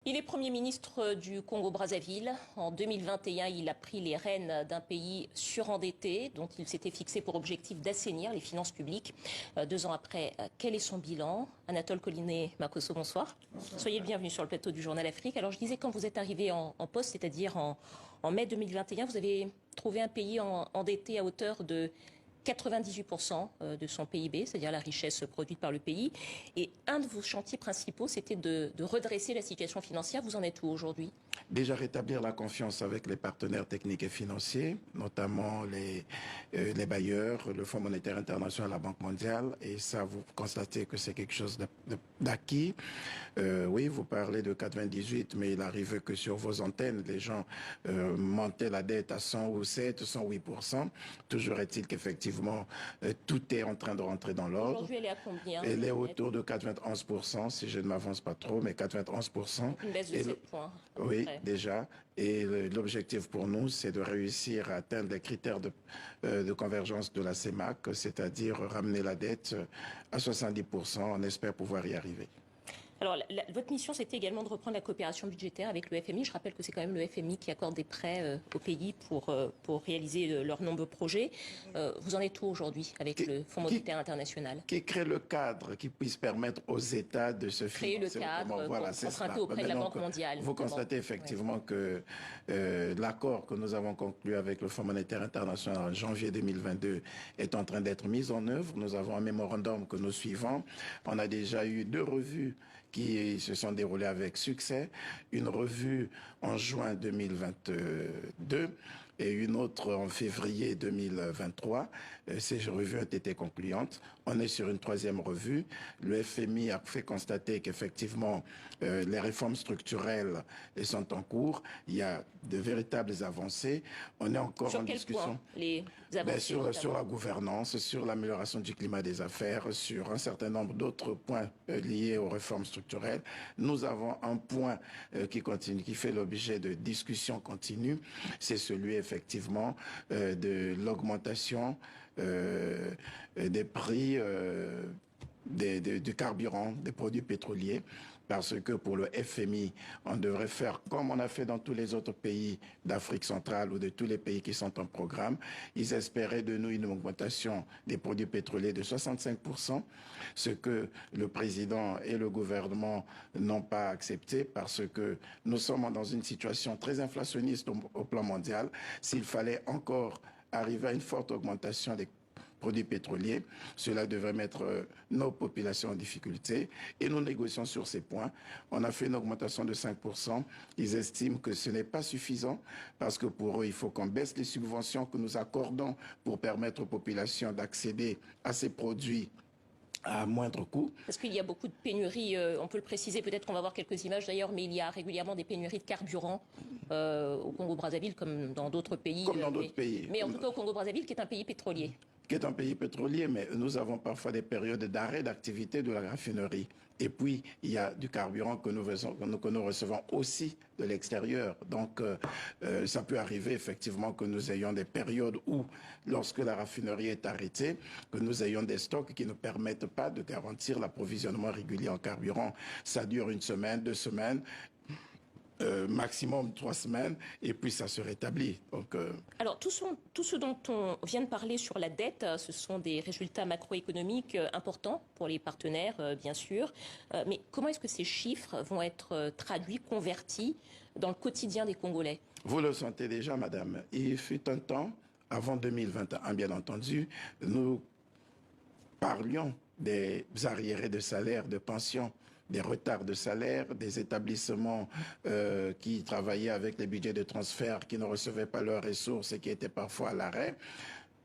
Il est Premier ministre du Congo-Brazzaville. En 2021, il a pris les rênes d'un pays surendetté dont il s'était fixé pour objectif d'assainir les finances publiques. 2 ans après, quel est son bilan? Anatole Collinet-Makosso, bonsoir. Soyez le bienvenu sur le plateau du Journal Afrique. Alors je disais, quand vous êtes arrivé en poste, c'est-à-dire en mai 2021, vous avez trouvé un pays endetté à hauteur de 98% de son PIB, c'est-à-dire la richesse produite par le pays. Et un de vos chantiers principaux, c'était de redresser la situation financière. Vous en êtes où aujourd'hui? Déjà rétablir la confiance avec les partenaires techniques et financiers, notamment les bailleurs, le Fonds monétaire international, la Banque mondiale. Et ça, vous constatez que c'est quelque chose d'acquis. Oui, vous parlez de 98, mais il arrive que sur vos antennes, les gens montaient la dette à 107, 108%. Toujours est-il qu'effectivement, tout est en train de rentrer dans l'ordre. Aujourd'hui, elle est à combien? Elle est autour de 91%, si je ne m'avance pas trop, mais 91%. Une baisse de 7 points. Oui, déjà. Et l'objectif pour nous, c'est de réussir à atteindre les critères de convergence de la CEMAC, c'est-à-dire ramener la dette à 70%. On espère pouvoir y arriver. Alors, votre mission, c'était également de reprendre la coopération budgétaire avec le FMI. Je rappelle que c'est quand même le FMI qui accorde des prêts au pays pour réaliser leurs nombreux projets. Vous en êtes où aujourd'hui avec le Fonds monétaire international? Qui crée le cadre qui puisse permettre aux États de se créer financer. Le cadre Voilà, pour emprunter auprès de la Banque mondiale. Vous constatez effectivement que l'accord que nous avons conclu avec le Fonds monétaire international en janvier 2022 est en train d'être mis en œuvre. Nous avons un mémorandum que nous suivons. On a déjà eu 2 revues qui se sont déroulées avec succès. Une revue en juin 2022 et une autre en février 2023. Ces revues ont été concluantes. On est sur une 3e revue. Le FMI a fait constater qu'effectivement, les réformes structurelles sont en cours. Il y a de véritables avancées. On est encore en discussion. Les avancées, sur la gouvernance, sur l'amélioration du climat des affaires, sur un certain nombre d'autres points liés aux réformes structurelles. Nous avons un point qui continue, qui fait l'objet de discussions continues. C'est celui effectivement de l'augmentation des prix du carburant, des produits pétroliers, parce que pour le FMI, on devrait faire comme on a fait dans tous les autres pays d'Afrique centrale ou de tous les pays qui sont en programme. Ils espéraient de nous une augmentation des produits pétroliers de 65%, ce que le président et le gouvernement n'ont pas accepté parce que nous sommes dans une situation très inflationniste au plan mondial. S'il fallait encore arriver à une forte augmentation des produits pétroliers, cela devrait mettre nos populations en difficulté et nous négocions sur ces points. On a fait une augmentation de 5%. Ils estiment que ce n'est pas suffisant parce que pour eux, il faut qu'on baisse les subventions que nous accordons pour permettre aux populations d'accéder à ces produits à moindre coût. Parce qu'il y a beaucoup de pénuries, on peut le préciser, peut-être qu'on va voir quelques images d'ailleurs, mais il y a régulièrement des pénuries de carburant au Congo-Brazzaville comme dans d'autres pays. Comme dans d'autres pays. Mais en tout cas au Congo-Brazzaville qui est un pays pétrolier. Qui est un pays pétrolier, mais nous avons parfois des périodes d'arrêt d'activité de la raffinerie. Et puis, il y a du carburant que nous recevons aussi de l'extérieur. Donc, ça peut arriver effectivement que nous ayons des périodes où, lorsque la raffinerie est arrêtée, que nous ayons des stocks qui ne permettent pas de garantir l'approvisionnement régulier en carburant. Ça dure 1 semaine, 2 semaines. Maximum 3 semaines, et puis ça se rétablit. Donc, Alors, tout ce dont on vient de parler sur la dette, ce sont des résultats macroéconomiques importants pour les partenaires, bien sûr. Mais comment est-ce que ces chiffres vont être traduits, convertis dans le quotidien des Congolais? Vous le sentez déjà, madame. Il fut un temps, avant 2021, bien entendu, nous parlions des arriérés de salaire, de pension, des retards de salaire, des établissements qui travaillaient avec les budgets de transfert, qui ne recevaient pas leurs ressources et qui étaient parfois à l'arrêt.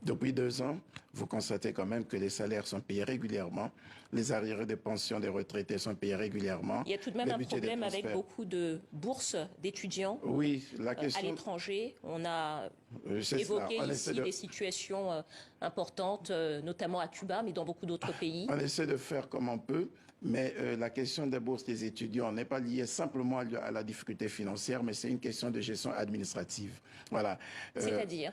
Depuis 2 ans, vous constatez quand même que les salaires sont payés régulièrement, les arriérés de pension des retraités sont payés régulièrement. Il y a tout de même un problème avec beaucoup de bourses d'étudiants à l'étranger. On a évoqué ici des situations importantes, notamment à Cuba, mais dans beaucoup d'autres pays. On essaie de faire comme on peut, mais la question des bourses des étudiants n'est pas liée simplement à la difficulté financière, mais c'est une question de gestion administrative. Voilà. C'est-à-dire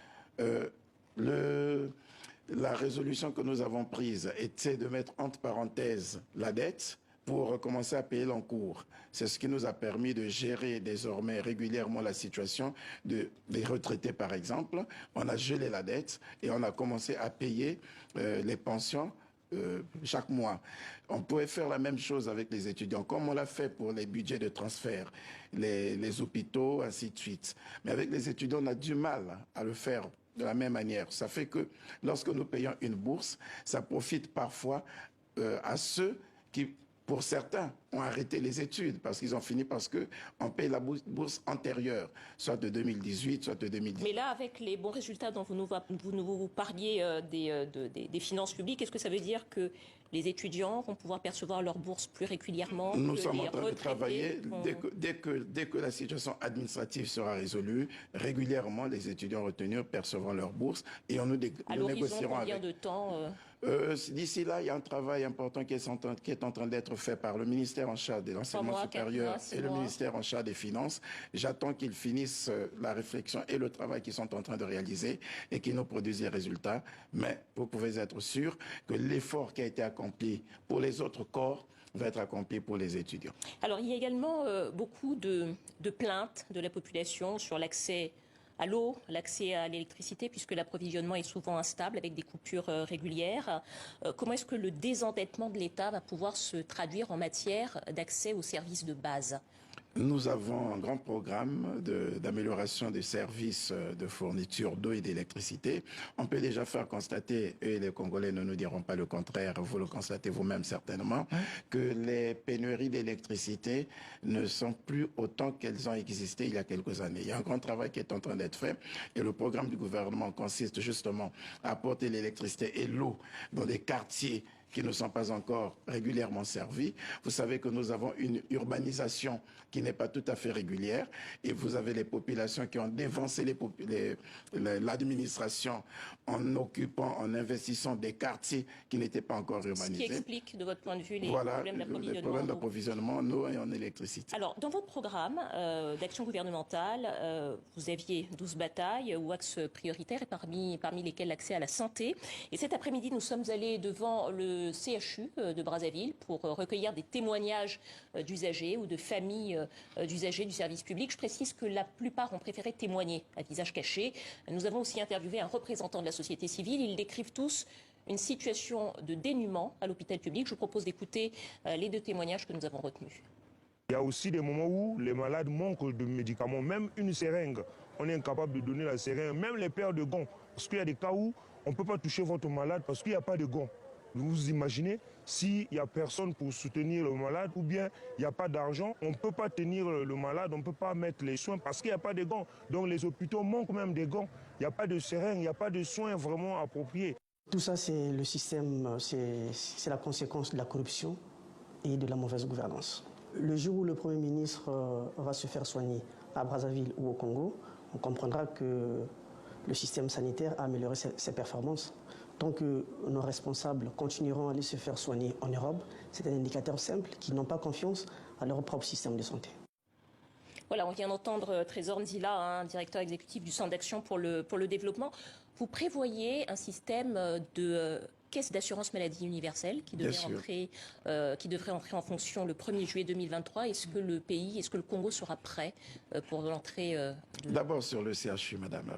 la résolution que nous avons prise était de mettre entre parenthèses la dette, pour commencer à payer l'encours. C'est ce qui nous a permis de gérer désormais régulièrement la situation des retraités, par exemple. On a gelé la dette et on a commencé à payer les pensions chaque mois. On pouvait faire la même chose avec les étudiants, comme on l'a fait pour les budgets de transfert, les hôpitaux, ainsi de suite. Mais avec les étudiants, on a du mal à le faire de la même manière. Ça fait que lorsque nous payons une bourse, ça profite parfois à ceux qui, pour certains, ont arrêté les études parce qu'ils ont fini parce qu'on paye la bourse antérieure, soit de 2018, soit de 2010. Mais là, avec les bons résultats dont vous nous parliez des finances publiques, est-ce que ça veut dire que les étudiants vont pouvoir percevoir leur bourse plus régulièrement? Nous sommes en train de travailler. Dès que la situation administrative sera résolue, régulièrement, les étudiants retenus percevront leur bourse et nous négocierons combien avec. De temps D'ici là, il y a un travail important qui est en train d'être fait par le ministère en charge de l'enseignement supérieur et le ministère en charge des finances. J'attends qu'ils finissent la réflexion et le travail qu'ils sont en train de réaliser et qu'ils nous produisent les résultats. Mais vous pouvez être sûr que l'effort qui a été accompli pour les autres corps va être accompli pour les étudiants. Alors, il y a également beaucoup de plaintes de la population sur l'accès à l'eau, l'accès à l'électricité, puisque l'approvisionnement est souvent instable avec des coupures régulières. Comment est-ce que le désendettement de l'État va pouvoir se traduire en matière d'accès aux services de base ? Nous avons un grand programme d'amélioration des services de fourniture d'eau et d'électricité. On peut déjà faire constater, et les Congolais ne nous diront pas le contraire, vous le constatez vous-même certainement, que les pénuries d'électricité ne sont plus autant qu'elles ont existé il y a quelques années. Il y a un grand travail qui est en train d'être fait et le programme du gouvernement consiste justement à apporter l'électricité et l'eau dans des quartiers qui ne sont pas encore régulièrement servis. Vous savez que nous avons une urbanisation qui n'est pas tout à fait régulière et vous avez les populations qui ont dévancé l'administration en occupant, en investissant des quartiers qui n'étaient pas encore urbanisés. Ce qui explique, de votre point de vue, les problèmes d'approvisionnement. Les problèmes d'approvisionnement en eau et en électricité. Alors, dans votre programme d'action gouvernementale, vous aviez 12 batailles ou axes prioritaires, et parmi lesquels l'accès à la santé. Et cet après-midi, nous sommes allés devant le CHU de Brazzaville pour recueillir des témoignages d'usagers ou de familles d'usagers du service public. Je précise que la plupart ont préféré témoigner à visage caché. Nous avons aussi interviewé un représentant de la société civile. Ils décrivent tous une situation de dénuement à l'hôpital public. Je vous propose d'écouter les deux témoignages que nous avons retenus. Il y a aussi des moments où les malades manquent de médicaments, même une seringue. On est incapable de donner la seringue, même les paires de gants. Parce qu'il y a des cas où on ne peut pas toucher votre malade parce qu'il n'y a pas de gants. Vous imaginez, s'il n'y a personne pour soutenir le malade ou bien il n'y a pas d'argent, on ne peut pas tenir le malade, on ne peut pas mettre les soins parce qu'il n'y a pas de gants. Donc les hôpitaux manquent même des gants. Il n'y a pas de seringue, il n'y a pas de soins vraiment appropriés. Tout ça, c'est le système, c'est la conséquence de la corruption et de la mauvaise gouvernance. Le jour où le Premier ministre va se faire soigner à Brazzaville ou au Congo, on comprendra que le système sanitaire a amélioré ses performances. Tant que nos responsables continueront à aller se faire soigner en Europe, c'est un indicateur simple qu'ils n'ont pas confiance à leur propre système de santé. Voilà, on vient d'entendre Trésor Nzila, directeur exécutif du Centre d'action pour le développement. Vous prévoyez un système de caisse d'assurance maladie universelle qui devrait entrer en fonction le 1er juillet 2023. Est-ce que le Congo sera prêt pour l'entrée D'abord sur le CHU, madame,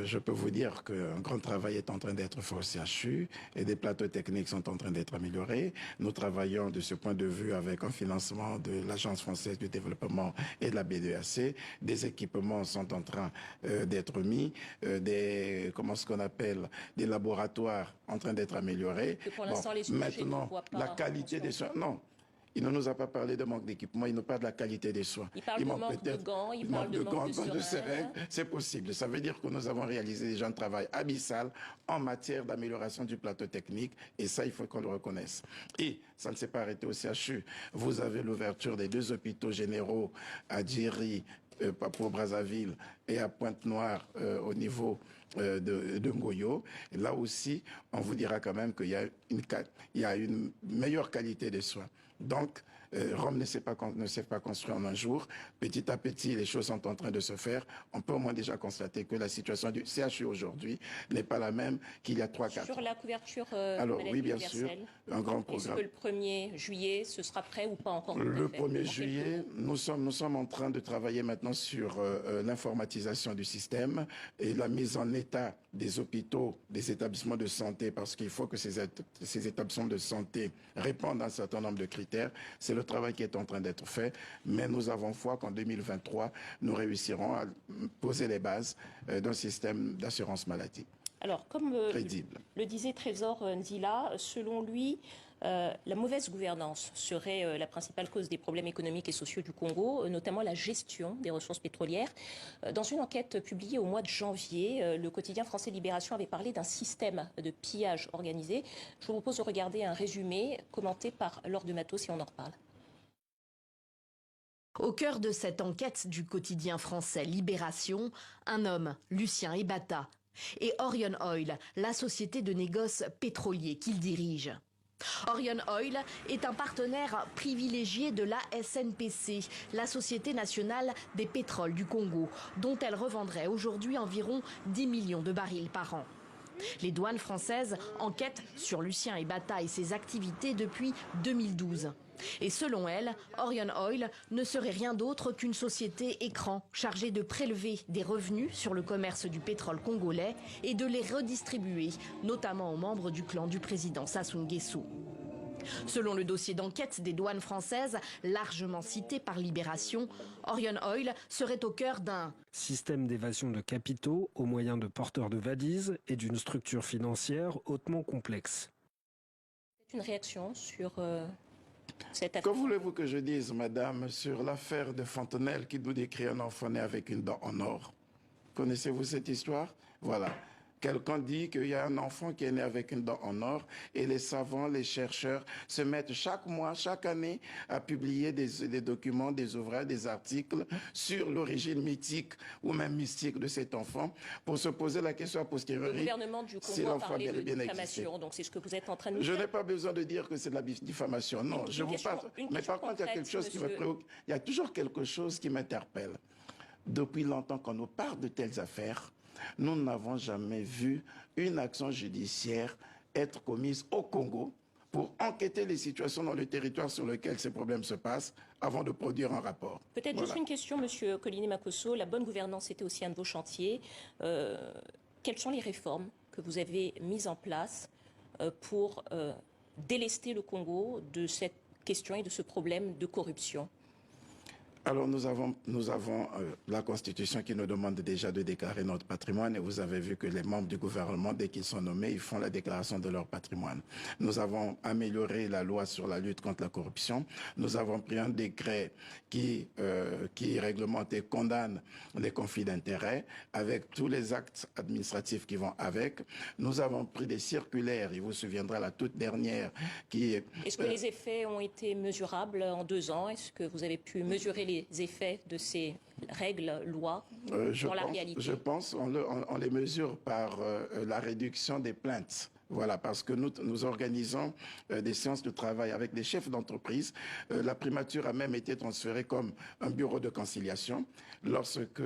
je peux vous dire qu'un grand travail est en train d'être fait au CHU et des plateaux techniques sont en train d'être améliorés. Nous travaillons de ce point de vue avec un financement de l'Agence française du développement et de la BDAC. Des équipements sont en train d'être mis, des laboratoires en train d'être améliorés. Pour l'instant, les maintenant, la qualité des soins, non. Il ne nous a pas parlé de manque d'équipement, il nous parle de la qualité des soins. Il parle de manque de gants, il parle de manque de seringues. C'est possible. Ça veut dire que nous avons réalisé déjà un travail abyssal en matière d'amélioration du plateau technique et ça, il faut qu'on le reconnaisse. Et ça ne s'est pas arrêté au CHU. Vous avez l'ouverture des 2 hôpitaux généraux à Djiri, pour Brazzaville et à Pointe-Noire au niveau de Ngoyo. Et là aussi, on vous dira quand même qu'il y a une meilleure qualité de soins. Donc, Rome ne s'est pas construit en un jour. Petit à petit, les choses sont en train de se faire. On peut au moins déjà constater que la situation du CHU aujourd'hui n'est pas la même qu'il y a 3-4 ans. Sur la couverture Alors oui, bien universelle, sûr, un grand programme. est-ce que le 1er juillet, ce sera prêt ou pas encore? Le 1er juillet, nous sommes en train de travailler maintenant sur l'informatisation du système et la mise en état des hôpitaux, des établissements de santé, parce qu'il faut que ces établissements de santé répondent à un certain nombre de critères. C'est le travail qui est en train d'être fait, mais nous avons foi qu'en 2023, nous réussirons à poser les bases d'un système d'assurance maladie. Alors, comme crédible. Le disait Trésor Nzila, selon lui, la mauvaise gouvernance serait la principale cause des problèmes économiques et sociaux du Congo, notamment la gestion des ressources pétrolières. Dans une enquête publiée au mois de janvier, le quotidien français Libération avait parlé d'un système de pillage organisé. Je vous propose de regarder un résumé commenté par Laure de Matos et on en reparle. Au cœur de cette enquête du quotidien français Libération, un homme, Lucien Ebata, et Orion Oil, la société de négoce pétrolier qu'il dirige. Orion Oil est un partenaire privilégié de la SNPC, la Société nationale des pétroles du Congo, dont elle revendrait aujourd'hui environ 10 millions de barils par an. Les douanes françaises enquêtent sur Lucien Ebata et ses activités depuis 2012. Et selon elle, Orion Oil ne serait rien d'autre qu'une société écran chargée de prélever des revenus sur le commerce du pétrole congolais et de les redistribuer, notamment aux membres du clan du président Sassou Nguesso. Selon le dossier d'enquête des douanes françaises, largement cité par Libération, Orion Oil serait au cœur d'un système d'évasion de capitaux au moyen de porteurs de valises et d'une structure financière hautement complexe. Une réaction sur cette affaire? Que voulez-vous que je dise, madame, sur l'affaire de Fontenelle qui nous décrit un enfant né avec une dent en or? Connaissez-vous cette histoire? Voilà. Quelqu'un dit qu'il y a un enfant qui est né avec une dent en or et les savants, les chercheurs se mettent chaque mois, chaque année à publier des documents, des ouvrages, des articles sur l'origine mythique ou même mystique de cet enfant pour se poser la question a posteriori. Le gouvernement du Congo a parlé de diffamation, donc c'est ce que vous êtes en train de nous dire. Je n'ai pas besoin de dire que c'est de la diffamation, non. Je vous parle. Mais par contre, il y a quelque chose qui me préoccupe. Il y a toujours quelque chose qui m'interpelle. Depuis longtemps qu'on nous parle de telles affaires, nous n'avons jamais vu une action judiciaire être commise au Congo pour enquêter les situations dans le territoire sur lequel ces problèmes se passent avant de produire un rapport. Peut-être voilà. Juste une question, Monsieur Koliné Makosso. La bonne gouvernance était aussi un de vos chantiers. Quelles sont les réformes que vous avez mises en place pour délester le Congo de cette question et de ce problème de corruption ? Alors nous avons la Constitution qui nous demande déjà de déclarer notre patrimoine et vous avez vu que les membres du gouvernement, dès qu'ils sont nommés, ils font la déclaration de leur patrimoine. Nous avons amélioré la loi sur la lutte contre la corruption. Nous avons pris un décret qui réglemente et condamne les conflits d'intérêts avec tous les actes administratifs qui vont avec. Nous avons pris des circulaires, il vous souviendra la toute dernière qui est... Est-ce que les effets ont été mesurables en 2 ans? Est-ce que vous avez pu mesurer les effets de ces règles, lois dans la réalité? Je pense on les mesure par la réduction des plaintes. Voilà, parce que nous organisons des séances de travail avec des chefs d'entreprise. La primature a même été transférée comme un bureau de conciliation lorsque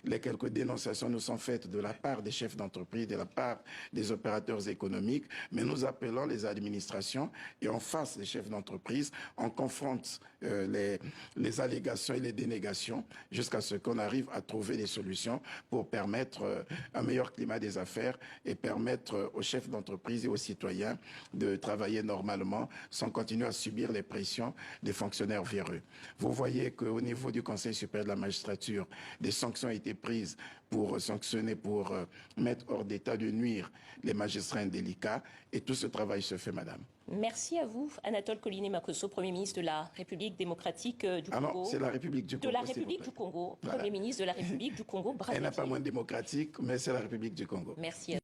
les quelques dénonciations nous sont faites de la part des chefs d'entreprise, de la part des opérateurs économiques. Mais nous appelons les administrations et en face des chefs d'entreprise, on confronte les allégations et les dénégations jusqu'à ce qu'on arrive à trouver des solutions pour permettre un meilleur climat des affaires et permettre aux chefs d'entreprise et aux citoyens de travailler normalement sans continuer à subir les pressions des fonctionnaires véreux. Vous voyez qu'au niveau du Conseil supérieur de la magistrature, des sanctions ont été prises pour sanctionner, pour mettre hors d'état de nuire les magistrats indélicats et tout ce travail se fait, madame. Merci à vous, Anatole Koliné Makosso, Premier ministre de la République démocratique du Congo. Ah non, c'est la République du Congo. De la République du Congo, Premier ministre de la République du Congo, Brazzaville. Elle n'est pas moins démocratique, mais c'est la République du Congo. Merci à vous.